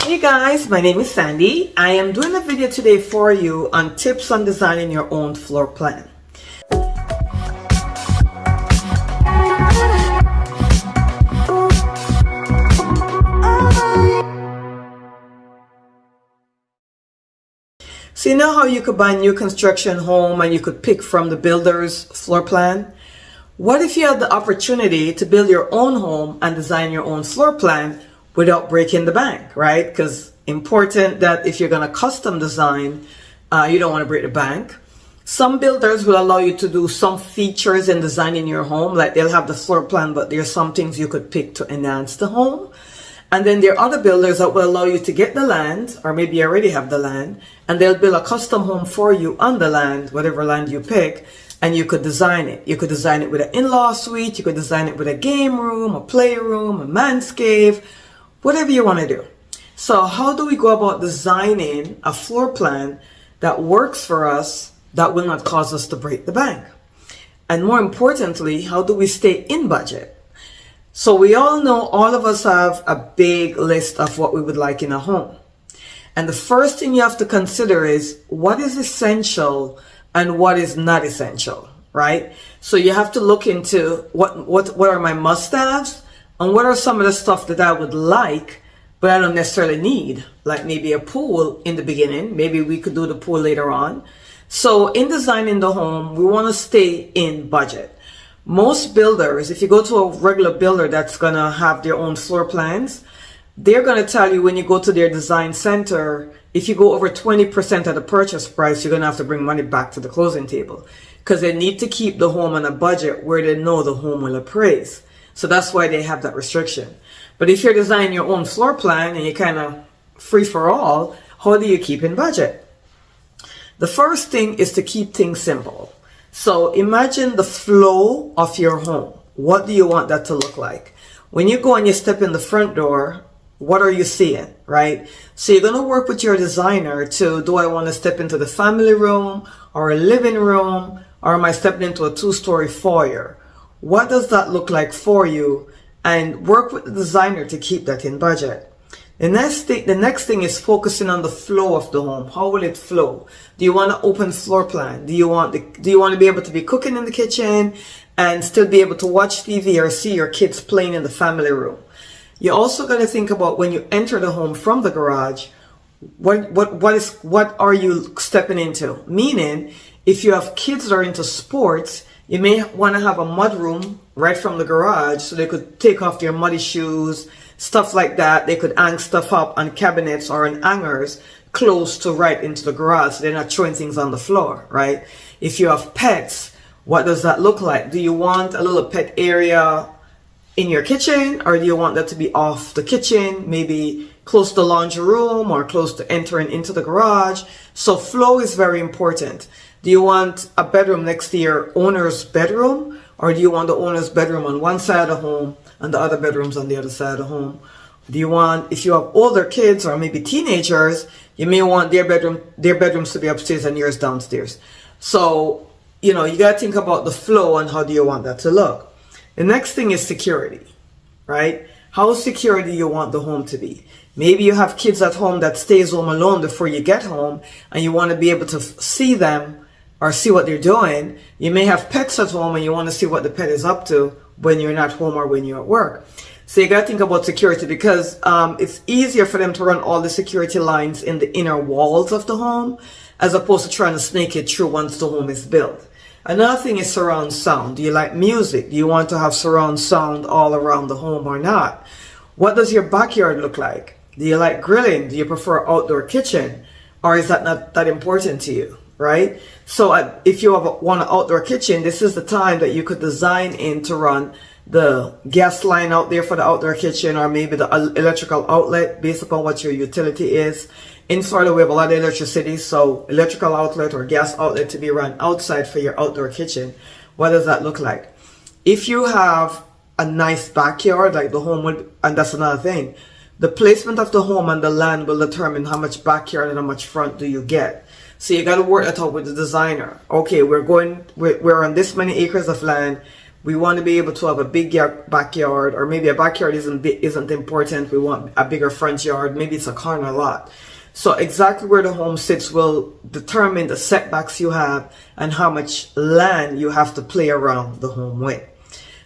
Hey guys, my name is Sandy. I am doing a video today for you on tips on designing your own floor plan. So you know how you could buy a new construction home and you could pick from the builder's floor plan? What if you had the opportunity to build your own home and design your own floor plan without breaking the bank, right? Because important that if you're going to custom design, you don't want to break the bank. Some builders will allow you to do some features in designing your home, like they'll have the floor plan, but there's some things you could pick to enhance the home. And then there are other builders that will allow you to get the land, or maybe you already have the land, and they'll build a custom home for you on the land, whatever land you pick, and you could design it. You could design it with an in-law suite, you could design it with a game room, a playroom, a man's cave, whatever you want to do. So how do we go about designing a floor plan that works for us, that will not cause us to break the bank? And more importantly, how do we stay in budget? So we all know, all of us have a big list of what we would like in a home. And the first thing you have to consider is what is essential and what is not essential, right? So you have to look into what are my must-haves and what are some of the stuff that I would like, but I don't necessarily need, like maybe a pool in the beginning. Maybe we could do the pool later on. So in designing the home, we want to stay in budget. Most builders, if you go to a regular builder that's going to have their own floor plans, they're going to tell you when you go to their design center, if you go over 20% of the purchase price, you're going to have to bring money back to the closing table, because they need to keep the home on a budget where they know the home will appraise. So that's why they have that restriction. But if you're designing your own floor plan and you're kind of free for all, how do you keep in budget? The first thing is to keep things simple. So imagine the flow of your home. What do you want that to look like? When you go and you step in the front door, what are you seeing, right? So you're going to work with your designer to, do I want to step into the family room or a living room, or am I stepping into a 2-story foyer? What does that look like for you? And work with the designer to keep that in budget. The next thing is focusing on the flow of the home. How will it flow? Do you want an open floor plan? Do you want to be able to be cooking in the kitchen and still be able to watch TV or see your kids playing in the family room? You also got to think about when you enter the home from the garage, what are you stepping into? Meaning, if you have kids that are into sports, you may want to have a mud room right from the garage so they could take off their muddy shoes, stuff like that. They could hang stuff up on cabinets or on hangers close to right into the garage, so they're not throwing things on the floor, right? If you have pets, what does that look like? Do you want a little pet area in your kitchen, or do you want that to be off the kitchen, maybe close to the laundry room or close to entering into the garage? So flow is very important. Do you want a bedroom next to your owner's bedroom, or do you want the owner's bedroom on one side of the home and the other bedrooms on the other side of the home? Do you want, if you have older kids or maybe teenagers, you may want their bedrooms to be upstairs and yours downstairs. So, you got to think about the flow and how do you want that to look. The next thing is security, right? How secure do you want the home to be? Maybe you have kids at home that stays home alone before you get home, and you want to be able to see them or see what they're doing. You may have pets at home and you want to see what the pet is up to when you're not home or when you're at work. So you got to think about security, because it's easier for them to run all the security lines in the inner walls of the home as opposed to trying to snake it through once the home is built. Another thing is surround sound. Do you like music? Do you want to have surround sound all around the home or not? What does your backyard look like? Do you like grilling? Do you prefer outdoor kitchen? Or is that not that important to you, right? So if you want an outdoor kitchen, this is the time that you could design in to run the gas line out there for the outdoor kitchen, or maybe the electrical outlet based upon what your utility is. In Florida, we have a lot of electricity, so electrical outlet or gas outlet to be run outside for your outdoor kitchen. What does that look like? If you have a nice backyard, like the home would, and that's another thing, the placement of the home and the land will determine how much backyard and how much front do you get. So you got to work that out with the designer. Okay, we're on this many acres of land. We want to be able to have a big backyard, or maybe a backyard isn't important. We want a bigger front yard. Maybe it's a corner lot. So exactly where the home sits will determine the setbacks you have and how much land you have to play around the home with.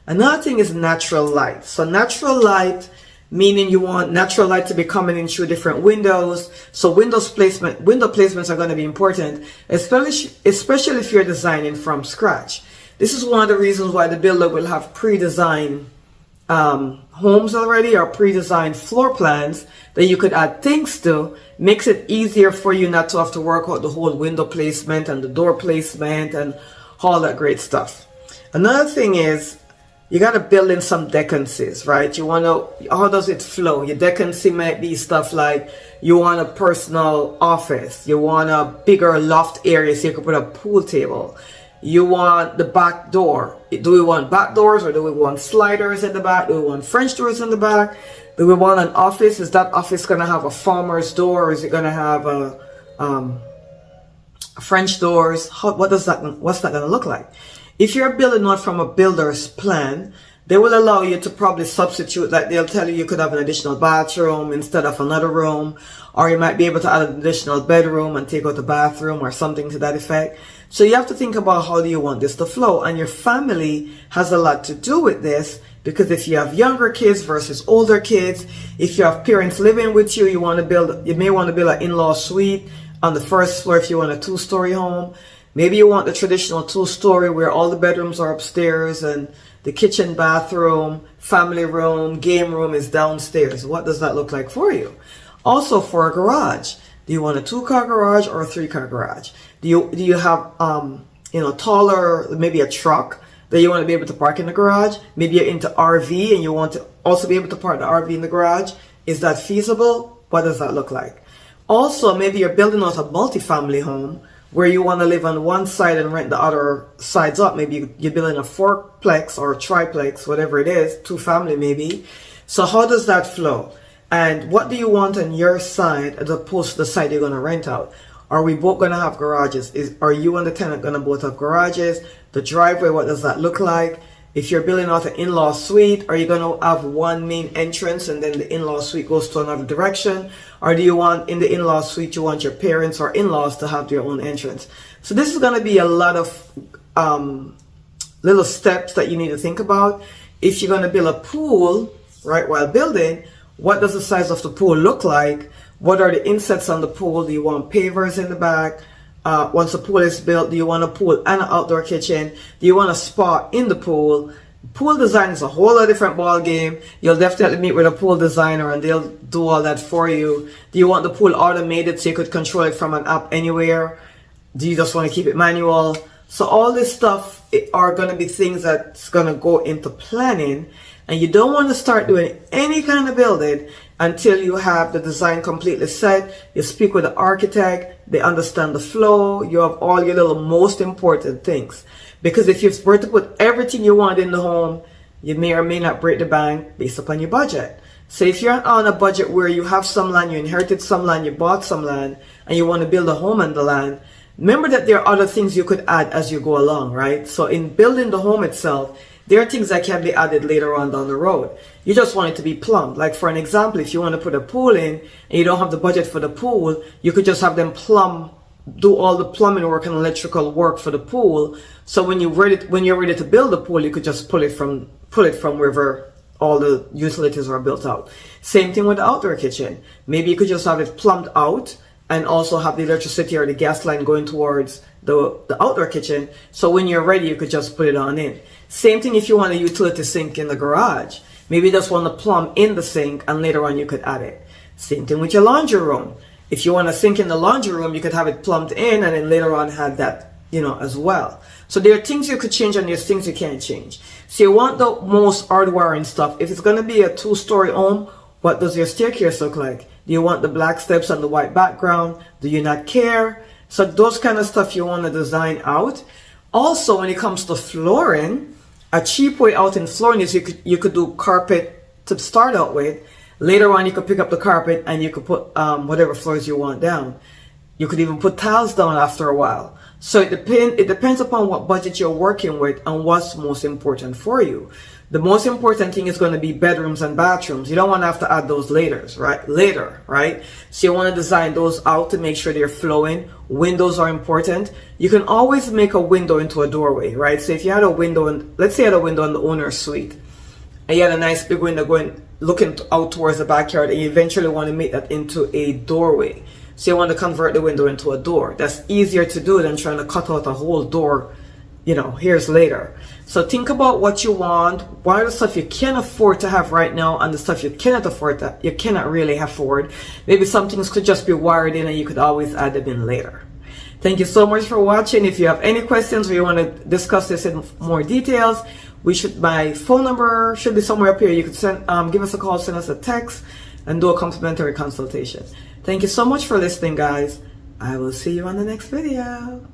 Another thing is natural light. So natural light, meaning you want natural light to be coming in through different windows. So window placements are going to be important, especially if you're designing from scratch. This is one of the reasons why the builder will have pre-designed homes already, or pre-designed floor plans that you could add things to. Makes it easier for you not to have to work out the whole window placement and the door placement and all that great stuff. Another thing is, you got to build in some decencies, right? You want to, how does it flow? Your decency might be stuff like, you want a personal office. You want a bigger loft area so you can put a pool table. You want the back door. Do we want back doors, or do we want sliders in the back? Do we want French doors in the back? Do we want an office? Is that office going to have a farmer's door, or is it going to have a French doors? What's that going to look like? If you're building out from a builder's plan, they will allow you to probably substitute, like they'll tell you could have an additional bathroom instead of another room, or you might be able to add an additional bedroom and take out the bathroom or something to that effect. So you have to think about, how do you want this to flow? And your family has a lot to do with this, because if you have younger kids versus older kids, if you have parents living with you, you may want to build an in-law suite on the first floor if you want a 2-story home. Maybe you want the traditional 2-story where all the bedrooms are upstairs and the kitchen, bathroom, family room, game room is downstairs. What does that look like for you? Also, for a garage, do you want a 2-car garage or a 3-car garage? Do you have taller, maybe a truck that you want to be able to park in the garage? Maybe you're into RV and you want to also be able to park the RV in the garage. Is that feasible? What does that look like? Also, maybe you're building out a multifamily home where you want to live on one side and rent the other sides up. Maybe you're building a 4-plex or a triplex, whatever it is, 2-family maybe. So how does that flow? And what do you want on your side as opposed to the side you're going to rent out? Are we both going to have garages? Are you and the tenant going to both have garages? The driveway, what does that look like? If you're building out an in-law suite, are you going to have one main entrance and then the in-law suite goes to another direction? Or do you want, in the in-law suite, you want your parents or in-laws to have their own entrance? So this is going to be a lot of little steps that you need to think about. If you're going to build a pool, right, while building, what does the size of the pool look like? What are the insets on the pool? Do you want pavers in the back? Once the pool is built, do you want a pool and an outdoor kitchen? Do you want a spa in the pool? Pool design is a whole lot different ball game. You'll definitely meet with a pool designer and they'll do all that for you. Do you want the pool automated so you could control it from an app anywhere? Do you just want to keep it manual? So all this stuff are going to be things that's going to go into planning, and you don't want to start doing any kind of building until you have the design completely set. You speak with the architect, they understand the flow, you have all your little most important things. Because if you were to put everything you want in the home, you may or may not break the bank based upon your budget. So if you're on a budget where you have some land, you inherited some land, you bought some land, and you want to build a home on the land, remember that there are other things you could add as you go along, right? So in building the home itself, there are things that can be added later on down the road. You just want it to be plumbed. Like for an example, if you want to put a pool in and you don't have the budget for the pool, you could just have them do all the plumbing work and electrical work for the pool. So when you're ready to build the pool, you could just pull it from wherever all the utilities are built out. Same thing with the outdoor kitchen. Maybe you could just have it plumbed out and also have the electricity or the gas line going towards the outdoor kitchen. So when you're ready, you could just put it on in. Same thing if you want a utility sink in the garage. Maybe you just want to plumb in the sink and later on you could add it. Same thing with your laundry room. If you want a sink in the laundry room, you could have it plumbed in and then later on have that, as well. So there are things you could change and there's things you can't change. So you want the most hardwiring stuff. If it's going to be a 2-story home, what does your staircase look like? Do you want the black steps and the white background? Do you not care? So those kind of stuff you want to design out. Also, when it comes to flooring, a cheap way out in flooring is you could do carpet to start out with. Later on, you could pick up the carpet and you could put whatever floors you want down. You could even put tiles down after a while. So it depends upon what budget you're working with and what's most important for you. The most important thing is going to be bedrooms and bathrooms. You don't want to have to add those later, right? So you want to design those out to make sure they're flowing. Windows are important. You can always make a window into a doorway, right? So if you had a window, let's say you had a window in the owner's suite, and you had a nice big window looking out towards the backyard, and you eventually want to make that into a doorway. So you want to convert the window into a door. That's easier to do than trying to cut out a whole door, years later. So think about what you want, what are the stuff you can afford to have right now, and the stuff you cannot afford that you cannot really afford. Maybe some things could just be wired in and you could always add them in later. Thank you so much for watching. If you have any questions or you want to discuss this in more details, my phone number should be somewhere up here. You could give us a call, send us a text, and do a complimentary consultation. Thank you so much for listening, guys. I will see you on the next video.